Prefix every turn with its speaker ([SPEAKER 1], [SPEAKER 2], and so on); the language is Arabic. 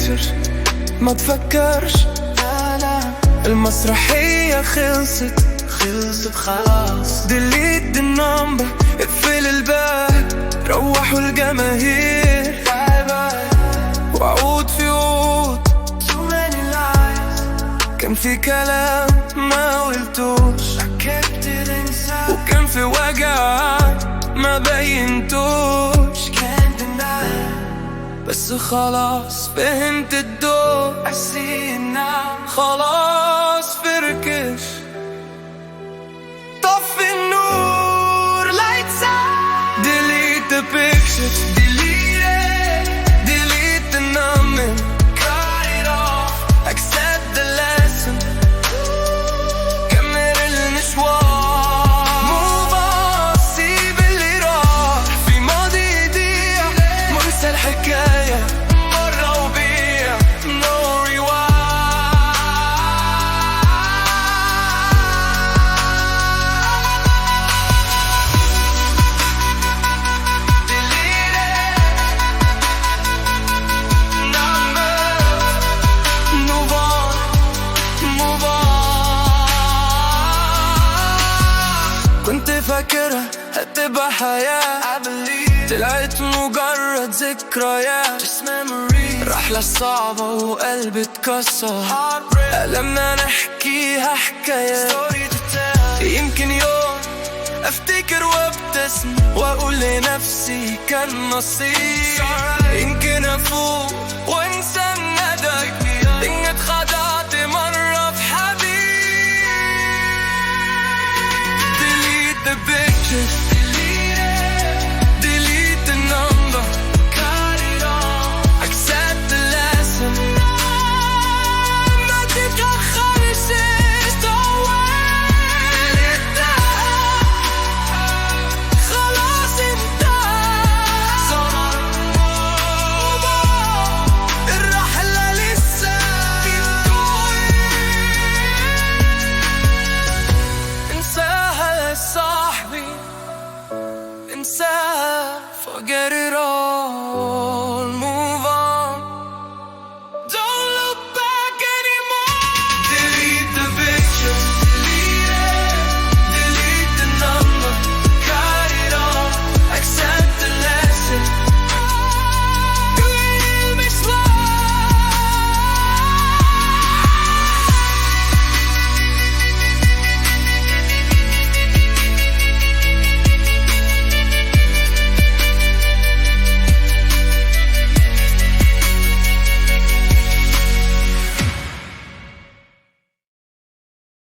[SPEAKER 1] pictures ما تفكرش، لا لا المسرحية خلصت خلاص. delete the number اقفل الباب، روحوا الجماهير باي باي، وعود في عود too many lies. كان في كلام ما قلتوش وكان في وجع ما بينتوش. can't deny بس خلاص فهمت الدور. I see it now خلاص فركش. طفي النور lights out. delete the pictures delete it. delete the number cut it off. accept the lesson كمل المشوار. move on سيب اللي راح في ماضي يضيع. منسى الحكاية مرة وبيع no rewind. كنت فاكرها هتبقى حياة طلعت مجرد ذكريات. رحلة صعبة وقلبي اتكسر، ألمنا نحكيها حكايات. يمكن يوم افتكر وابتسم واقول لنفسي كان نصيب. يمكن افوق